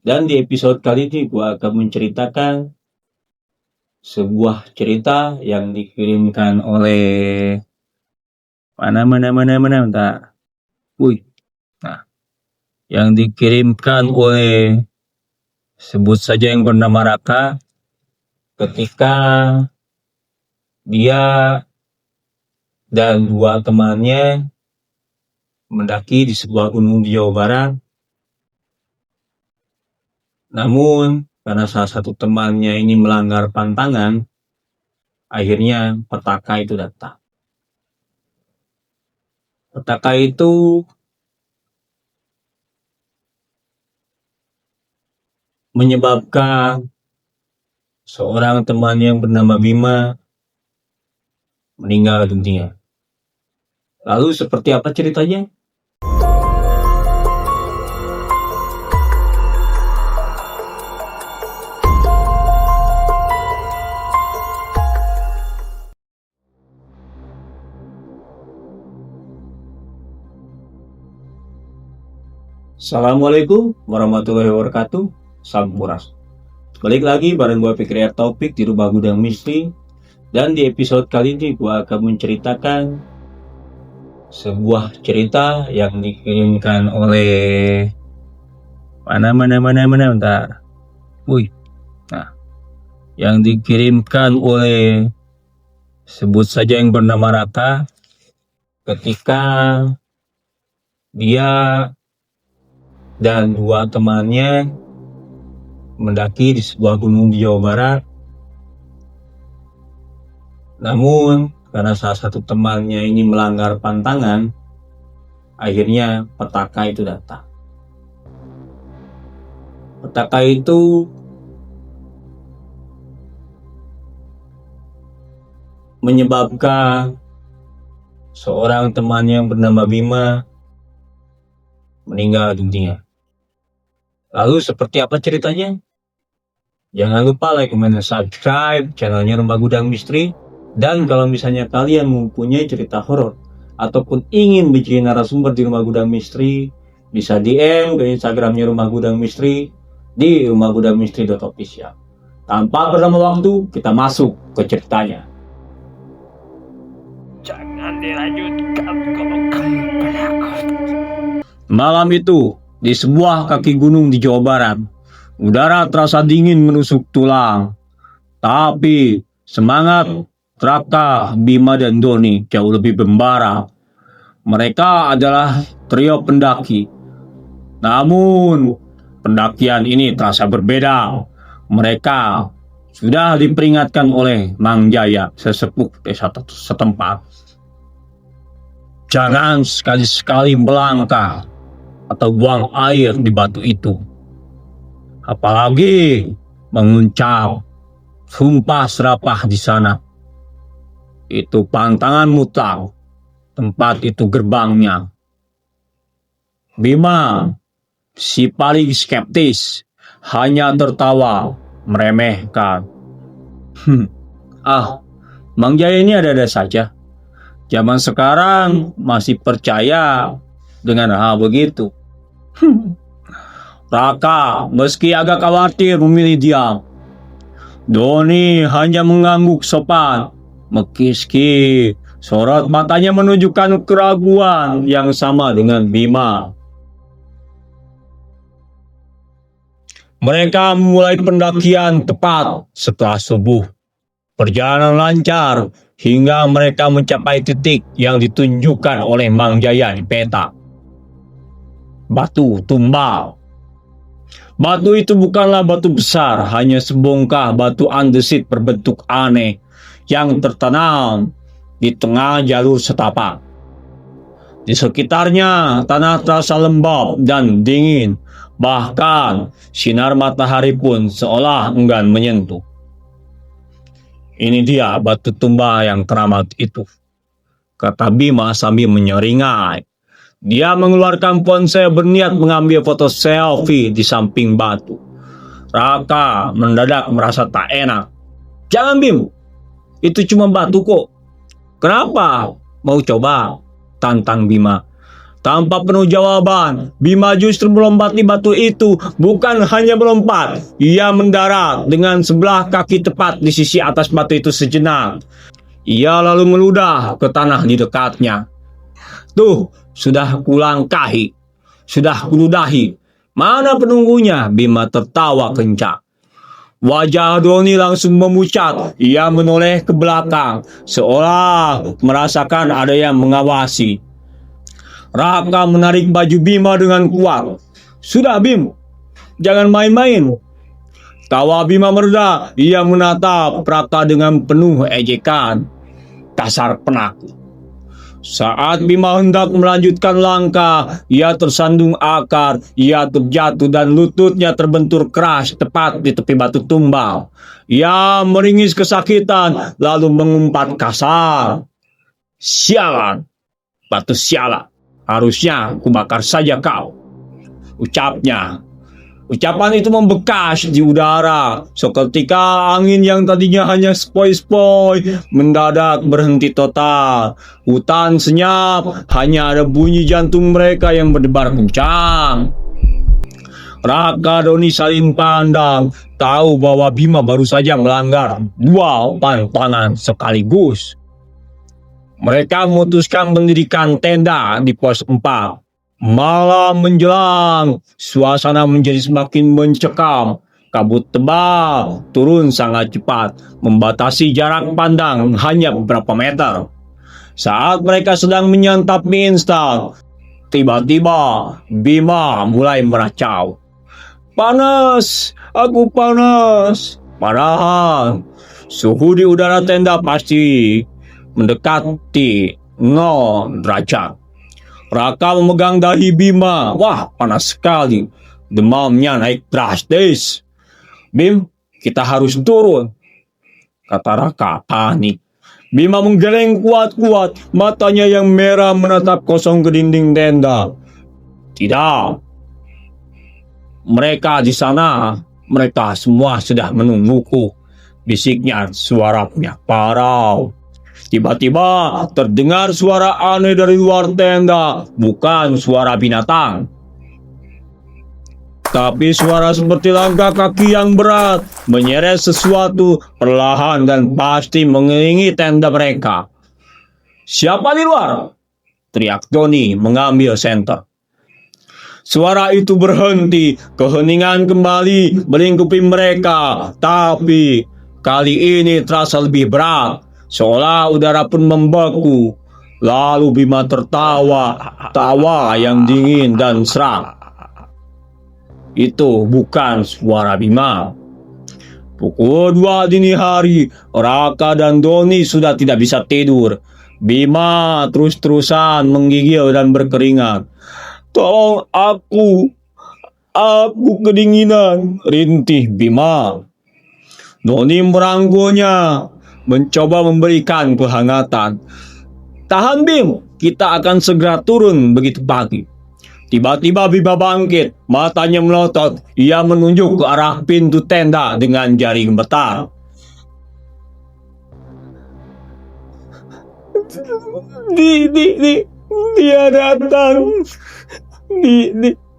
Dan di episode kali ini gue akan menceritakan sebuah cerita yang dikirimkan oleh bentar. Nah, yang dikirimkan oleh sebut saja yang bernama Raka ketika dia dan dua temannya mendaki di sebuah gunung di Jawa Barat. Namun karena salah satu temannya ini melanggar pantangan, akhirnya petaka itu datang. Petaka itu menyebabkan seorang teman yang bernama Bima meninggal dunia. Lalu seperti apa ceritanya? Assalamualaikum warahmatullahi wabarakatuh. Sampurasun. Balik lagi bareng gue Fikri Topik di Rumah Gudang Misteri. Dan di episode kali ini gue akan menceritakan sebuah cerita yang dikirimkan oleh bentar. Nah, yang dikirimkan oleh sebut saja yang bernama Raka ketika dia dan dua temannya mendaki di sebuah gunung di Jawa Barat. Namun karena salah satu temannya ini melanggar pantangan, akhirnya petaka itu datang. Petaka itu menyebabkan seorang teman yang bernama Bima meninggal dunia. Lalu seperti apa ceritanya? Jangan lupa like, comment, dan subscribe channelnya Rumah Gudang Misteri. Dan kalau misalnya kalian mempunyai cerita horor ataupun ingin bikin narasumber di Rumah Gudang Misteri, bisa DM ke Instagramnya Rumah Gudang Misteri di rumahgudangmisteri.official. Tanpa berlama waktu, kita masuk ke ceritanya. Jangan dilanjutkan kalau kamu penakut. Malam itu, di sebuah kaki gunung di Jawa Barat, udara terasa dingin menusuk tulang. Tapi semangat Raka, Bima, dan Doni jauh lebih membara. Mereka adalah trio pendaki. Namun, pendakian ini terasa berbeda. Mereka sudah diperingatkan oleh Mang Jaya, sesepuh desa setempat. Jangan sekali-sekali melangkah atau buang air di batu itu. Apalagi menguncap sumpah serapah di sana. Itu pantangan mutlak. Tempat itu gerbangnya. Bima, si paling skeptis, hanya tertawa, meremehkan. Mang Jaya ini ada-ada saja. Zaman sekarang masih percaya dengan hal begitu. Raka meski agak khawatir memilih diam. Doni hanya mengangguk sopan, meski sorot matanya menunjukkan keraguan yang sama dengan Bima. Mereka memulai pendakian tepat setelah subuh. Perjalanan lancar hingga mereka mencapai titik yang ditunjukkan oleh Mang Jaya di peta. Batu tumbal. Batu itu bukanlah batu besar, hanya sebongkah batu andesit berbentuk aneh yang tertanam di tengah jalur setapak. Di sekitarnya tanah terasa lembab dan dingin, bahkan sinar matahari pun seolah enggan menyentuh. Ini dia batu tumbal yang keramat itu, kata Bima sambil menyeringai. Dia mengeluarkan ponsel berniat mengambil foto selfie di samping batu. Raka mendadak merasa tak enak. Jangan Bim, itu cuma batu kok. Kenapa? Mau coba? Tantang Bima. Tanpa penuh jawaban, Bima justru melompat di batu itu. Bukan hanya melompat, ia mendarat dengan sebelah kaki tepat di sisi atas batu itu sejenak. Ia lalu meludah ke tanah di dekatnya. Tuh, sudah kulangkahi, sudah kuludahi. Mana penunggunya? Bima tertawa kencang. Wajah Doni langsung memucat. Ia menoleh ke belakang, seolah merasakan ada yang mengawasi. Raka menarik baju Bima dengan kuat. Sudah Bim, jangan main-main. Tawa Bima mereda. Ia menatap Raka dengan penuh ejekan. Dasar penaku. Saat Bima hendak melanjutkan langkah, ia tersandung akar. Ia terjatuh dan lututnya terbentur keras tepat di tepi batu tumbal. Ia meringis kesakitan lalu mengumpat kasar. Sialan, batu sialan. Harusnya kubakar saja kau, ucapnya. Ucapan itu membekas di udara. Seketika angin yang tadinya hanya sepoi-sepoi mendadak berhenti total. Hutan senyap, hanya ada bunyi jantung mereka yang berdebar kencang. Raka Doni saling pandang, tahu bahwa Bima baru saja melanggar dua pantangan sekaligus. Mereka memutuskan mendirikan tenda di pos 4. Malam menjelang, suasana menjadi semakin mencekam. Kabut tebal turun sangat cepat, membatasi jarak pandang hanya beberapa meter. Saat mereka sedang menyantap mie instan, tiba-tiba Bima mulai meracau. Panas, aku panas. Padahal suhu di udara tenda pasti mendekati 0 derajat. Raka memegang dahi Bima. Wah, panas sekali. Demamnya naik drastis. Bim, kita harus turun, kata Raka panik. Bima menggeleng kuat-kuat. Matanya yang merah menatap kosong ke dinding tenda. Tidak. Mereka di sana. Mereka semua sudah menungguku, bisiknya suaranya parau. Tiba-tiba terdengar suara aneh dari luar tenda. Bukan suara binatang, tapi suara seperti langkah kaki yang berat menyeret sesuatu perlahan dan pasti mengelilingi tenda mereka. Siapa di luar? Teriak Doni mengambil senter. Suara itu berhenti. Keheningan kembali melingkupi mereka. Tapi kali ini terasa lebih berat, seolah udara pun membeku. Lalu Bima tertawa, tawa yang dingin dan serak. Itu bukan suara Bima. Pukul 2 dini hari, Raka dan Doni sudah tidak bisa tidur. Bima terus-terusan menggigil dan berkeringat. Tolong aku kedinginan, rintih Bima. Doni merangkulnya, mencoba memberikan kehangatan. Tahan Bim, kita akan segera turun begitu pagi. Tiba-tiba Bima bangkit, matanya melotot. Ia menunjuk ke arah pintu tenda dengan jari gemetar. Dia datang.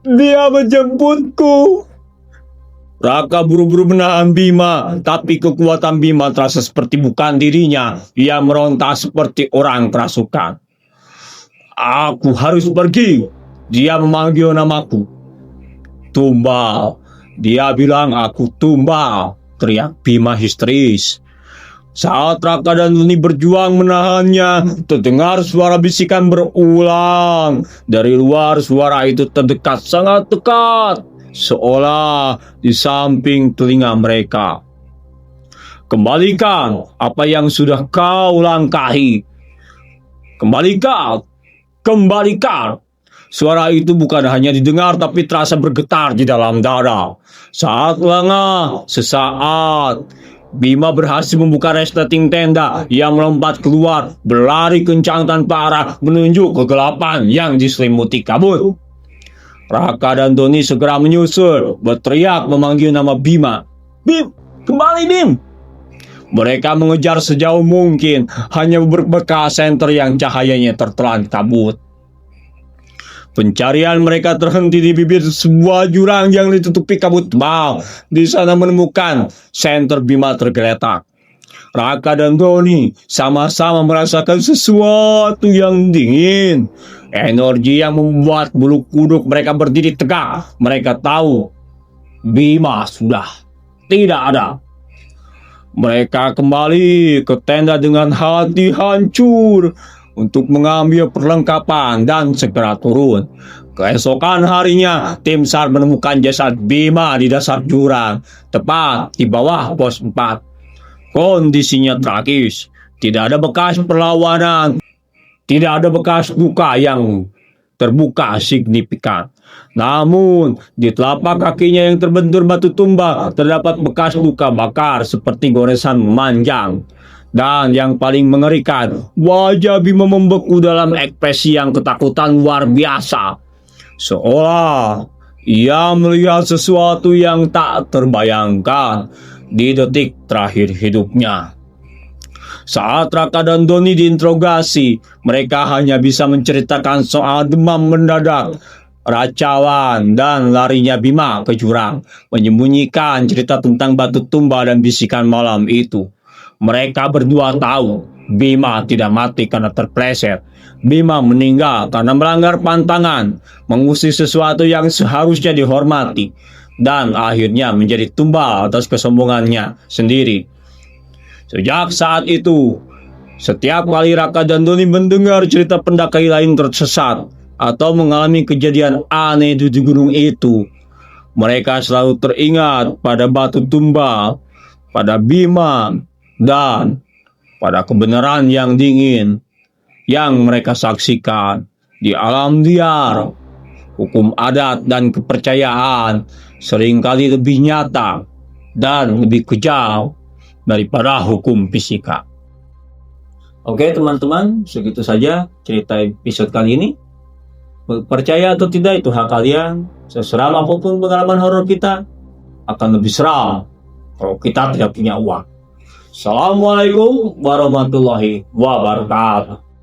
Dia menjemputku. Raka buru-buru menahan Bima, tapi kekuatan Bima terasa seperti bukan dirinya. Ia meronta seperti orang kerasukan. Aku harus pergi. Dia memanggil namaku. Tumbal. Dia bilang aku tumbal, teriak Bima histeris. Saat Raka dan Doni berjuang menahannya, terdengar suara bisikan berulang. Dari luar suara itu terdekat sangat dekat, seolah di samping telinga mereka. Kembalikan apa yang sudah kau langkahi. Kembalikan. Suara itu bukan hanya didengar tapi terasa bergetar di dalam dada. Saat lengah, sesaat Bima berhasil membuka resleting tenda. Ia melompat keluar, berlari kencang tanpa arah, menuju kegelapan yang diselimuti kabut. Raka dan Doni segera menyusul, berteriak memanggil nama Bima. Bim, kembali Bim. Mereka mengejar sejauh mungkin, hanya berbekal senter yang cahayanya tertelan kabut. Pencarian mereka terhenti di bibir sebuah jurang yang ditutupi kabut tebal. Di sana menemukan senter Bima tergeletak. Raka dan Doni sama-sama merasakan sesuatu yang dingin. Energi yang membuat bulu kuduk mereka berdiri tegak. Mereka tahu Bima sudah tidak ada. Mereka kembali ke tenda dengan hati hancur untuk mengambil perlengkapan dan segera turun. Keesokan harinya, tim SAR menemukan jasad Bima di dasar jurang, tepat di bawah pos 4. Kondisinya tragis, tidak ada bekas perlawanan, tidak ada bekas luka yang terbuka signifikan. Namun, di telapak kakinya yang terbentur batu tumbal, terdapat bekas luka bakar seperti goresan memanjang. Dan yang paling mengerikan, wajah Bima membeku dalam ekspresi yang ketakutan luar biasa. Seolah ia melihat sesuatu yang tak terbayangkan di detik terakhir hidupnya. Saat Raka dan Doni diinterogasi, mereka hanya bisa menceritakan soal demam mendadak, racauan, dan larinya Bima ke jurang, menyembunyikan cerita tentang batu tumbal dan bisikan malam itu. Mereka berdua tahu Bima tidak mati karena terpleset. Bima meninggal karena melanggar pantangan, mengusir sesuatu yang seharusnya dihormati, dan akhirnya menjadi tumbal atas kesombongannya sendiri. Sejak saat itu, setiap kali Raka dan Doni mendengar cerita pendaki lain tersesat atau mengalami kejadian aneh di gunung itu, mereka selalu teringat pada batu tumbal, pada Bima, dan pada kebenaran yang dingin yang mereka saksikan di alam liar. Hukum adat dan kepercayaan seringkali lebih nyata dan lebih kejam daripada hukum fisika. Oke teman-teman, segitu saja cerita episode kali ini. Percaya atau tidak itu hak kalian. Seseram apapun pengalaman horor kita, akan lebih seram kalau kita tidak punya uang. Assalamualaikum warahmatullahi wabarakatuh.